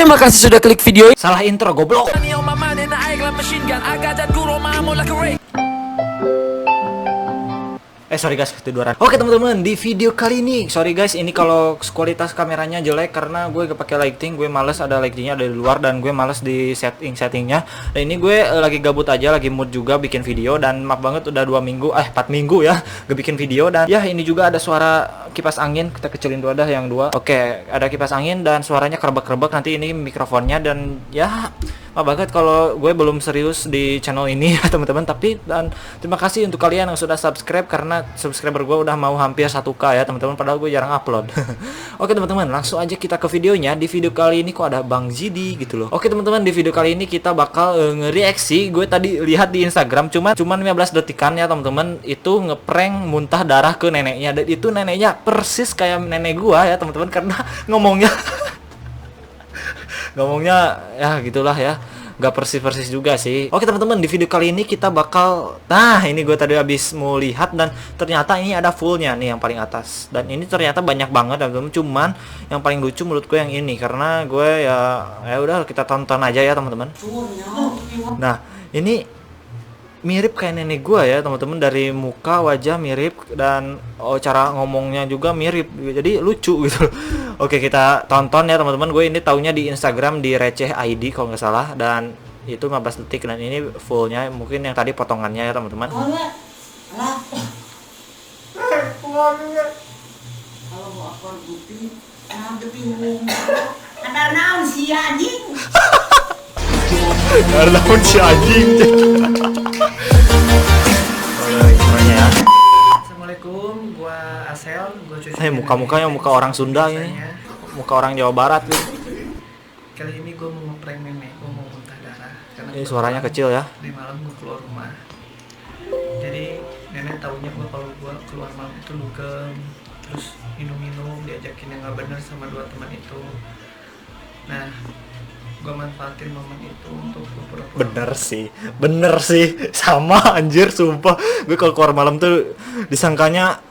Terima kasih sudah klik video. Salah intro goblok. Sorry guys, ketiduran. Oke teman-teman, di video kali ini, sorry guys, ini kalau kualitas kameranya jelek karena gue gak pakai lighting, gue males ada lightingnya dari luar dan gue males di settingnya. Dan ini gue lagi gabut aja, lagi mood juga bikin video dan maaf banget udah 4 minggu ya gak bikin video. Dan ya ini juga ada suara kipas angin, kita kecilin dulu dah yang dua. Oke, ada kipas angin dan suaranya kerebek-kerebek, nanti ini mikrofonnya. Dan ya maaf banget kalau gue belum serius di channel ini ya teman-teman. Tapi dan terima kasih untuk kalian yang sudah subscribe karena subscriber gue udah mau hampir 1K ya teman-teman, padahal gue jarang upload. Oke teman-teman, langsung aja kita ke videonya. Di video kali ini kok ada Bang Zidi gitu loh. Oke teman-teman, di video kali ini kita bakal nge-reaksi. Gue tadi lihat di Instagram cuman 15 detikan ya teman-teman, itu ngeprank muntah darah ke neneknya. Dan itu neneknya persis kayak nenek gua ya teman-teman, karena ngomongnya ya gitulah ya, gak persis juga sih. Oke teman-teman, di video kali ini kita bakal, nah ini gue tadi habis mau lihat dan ternyata ini ada fullnya nih yang paling atas. Dan ini ternyata banyak banget teman-teman, cuman yang paling lucu menurut gue yang ini karena gue ya udah kita tonton aja ya teman-teman. Nah ini mirip kayak nenek gue ya teman-teman, dari muka wajah mirip dan cara ngomongnya juga mirip, jadi lucu gitu. Oke kita tonton ya teman-teman. Gue ini taunya di Instagram di Receh ID kalau nggak salah, dan itu 15 detik dan ini fullnya, mungkin yang tadi potongannya ya teman-teman. Karena pun si anjing. Ya. Assalamualaikum, gua Asel, gua cucu. Muka-mukanya muka orang Sunda ini. Muka orang Jawa Barat nih. Kali ini gua mau ngeprank nenek, gua mau muntah darah karena Ini suaranya kecil ya. Di malam gua keluar rumah. Jadi nenek taunya gua kalau gua keluar malam itu lugem, terus minum-minum, diajakin yang nggak bener sama 2 teman itu. Nah, gue manfaatin momen itu untuk pura-pura. Bener sih sama anjir sumpah. Gue kalau keluar malam tuh disangkanya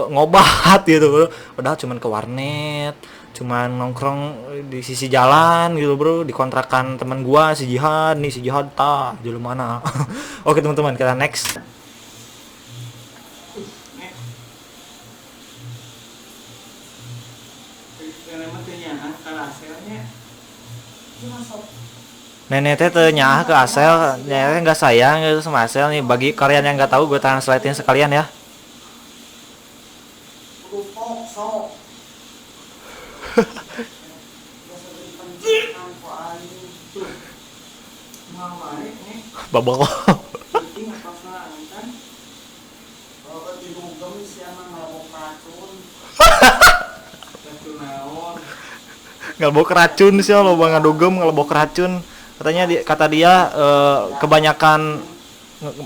ngobat gitu, padahal cuman ke warnet, cuman nongkrong di sisi jalan gitu bro, di kontrakan teman gua si Jihad tah di mana. Oke teman-teman, kita next. Nenek teh tanya ke Asel, nenek nggak sayang gitu sama Asel nih. Bagi kalian yang nggak tahu, gue translatein sekalian ya. Babak. Ngelbok racun sih lo, bang adogem ngelbok racun. Kata dia kebanyakan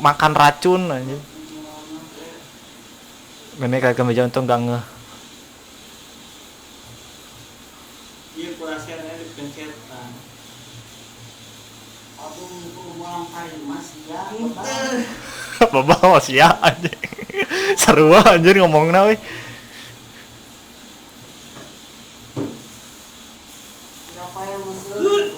makan racun aja. Nenek kayak kemeja untung gak ngeh. Iya kurasiannya dipencetan. Aku ngulang hari mas ya. Babak masih ya anjing. Seru anjir ngomongna we. Siapa yang musuh?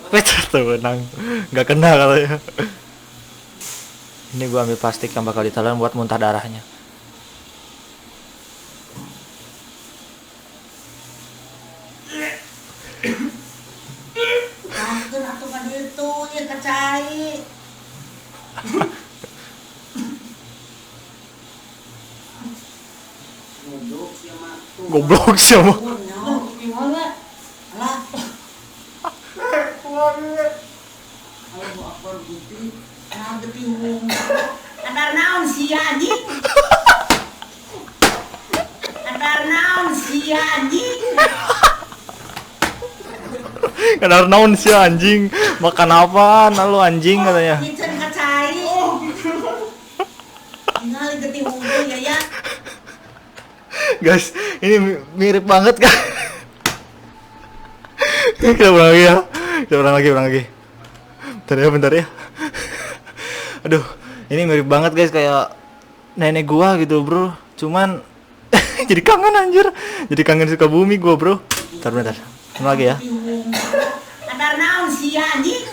Peter tuh menang, nggak kena katanya. Ini gua ambil plastik yang bakal ditelan buat muntah darahnya. Aku pada itu ya kecai. Goblok sama. Kadar naon si anjing. Kadar naon si anjing. Kadar naon sih anjing. Makan apaan lu anjing katanya. Kitchen kacai. Tinggal gede unggul ya. Guys, ini mirip banget kan. Kita ulang lagi. Bentar ya. Aduh, ini mirip banget guys, kayak nenek gua gitu bro. Cuman jadi kangen anjir. Jadi kangen Sukabumi gua, Bro. Bentar. Ini lagi ya. Antar naon sia anjing.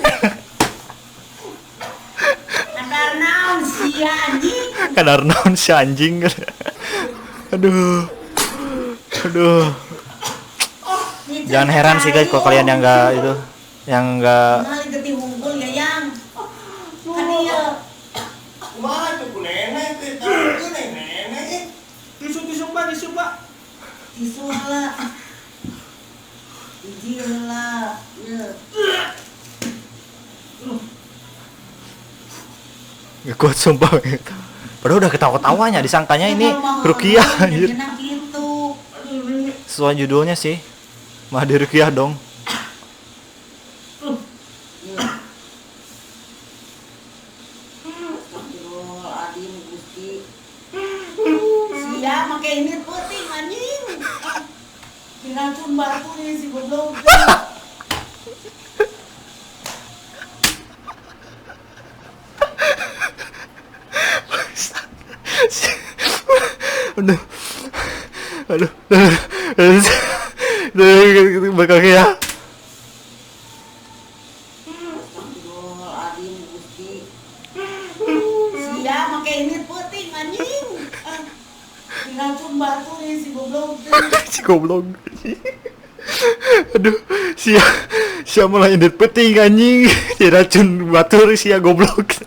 Antar naon sia anjing. Kadar naon si anjing. Aduh. Jangan heran sih guys kalau kalian yang enggak itu, yang enggak Kali geti hungkul ya yang. Hadiah. Kumaha tuh ku nenek teh tahu nenek. Tisu mbak. Tisu heula. Hiji heula. Ya. nggak kuat sumpah. Padahal udah ketawa-tawanya, disangkanya ini Rukiah anjir. Enak gitu. Sesuai judulnya sih. Mah di Rukiah dong. Astagfirullahaladzim Gusti. Sia make ini peuting anjing. Diracun batu nih si goblok. Aduh. Bakal ya. Astagfirullahaladzim Gusti. Sia make ini peuting anjing. Diracun batu nih si goblok. Si goblok. Aduh, sia malah indit peting anjing. Diracun batur sia goblok.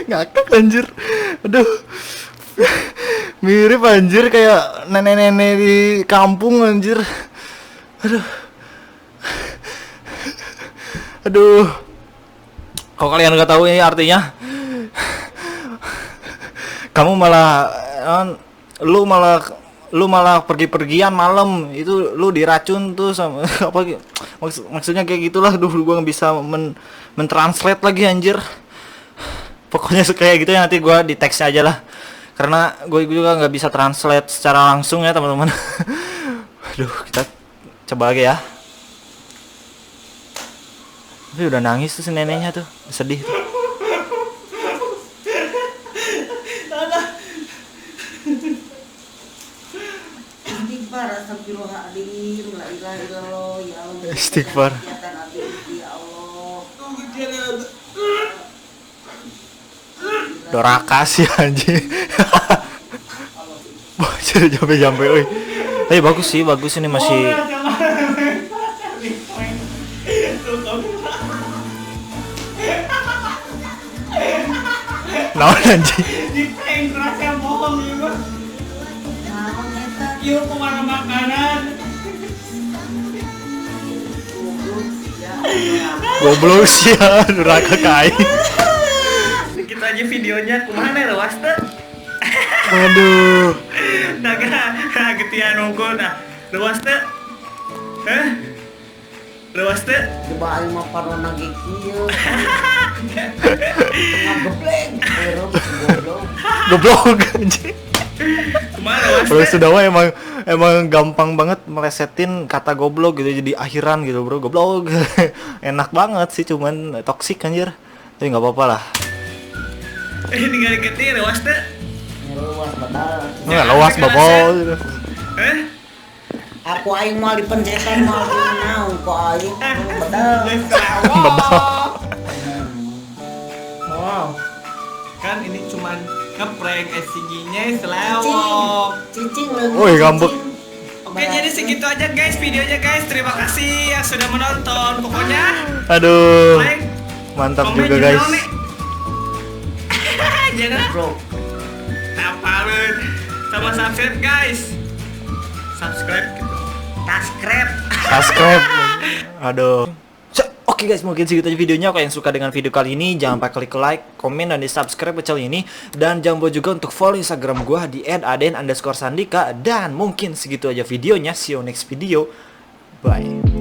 Ngakak anjir. Aduh. Mirip anjir kayak nenek-nenek di kampung anjir. Aduh. Kalau kalian nggak tahu ini artinya, kamu malah lu malah pergi-pergian malam itu lu diracun tuh sama apa maksudnya kayak gitulah. Duh, gua nggak bisa mentranslate lagi anjir. Pokoknya kayak gitu ya, nanti gua di teks aja lah. Karena gue juga nggak bisa translate secara langsung ya teman-teman. Aduh, kita coba lagi ya. Tapi udah nangis tuh si neneknya tuh, sedih tuh. Istighfar, astagfirullahaladzim, la ilaha illallah, ya Allah. Istighfar. Kegiatan abdi, ya Allah. Doraka sih anjing. Bocor jampe-jampe euy. Tapi bagus ini masih. Naon anjing. Di tank kerasa bohong ya mah. Naon eta? Yuk kemana makanan. Goblok sih ya, Doraka kai. Kita aja videonya kemana ya was teh? Aduh. Naga getian nunggu nah. Luas teh. Luas teh. Coba aing mah parona ge kieu. Ngagebleng, goblok. Goblok anjing. Kemana luas Bro, teh? Sudawa emang gampang banget melesetin kata goblok gitu jadi akhiran gitu, Bro. Goblok. Enak banget sih, cuman toksik anjir. Tapi enggak apa-apa lah. Tinggal diketir luas teh. Luas batal. Enggak luas babol gitu. Aku aing mau dipencetan mau naon kok aing bedal. Wow. Kan ini cuman ngeprank SCG-nya selawok. Cicing lagi. Woi, ngambek. Oke, jadi segitu aja guys videonya guys. Terima kasih yang sudah menonton. Pokoknya Aduh. like, Mantap komen, juga guys. channel nih. Jangan Bro. tapalun sama subscribe guys. Subscribe gitu. Subscribe. Aduh. Oke guys, mungkin segitu aja videonya. Kalau yang suka dengan video kali ini, jangan lupa klik like, komen, dan di subscribe channel ini. Dan jangan lupa juga untuk follow Instagram gua di @aden_sandika. Dan mungkin segitu aja videonya. See you next video. Bye.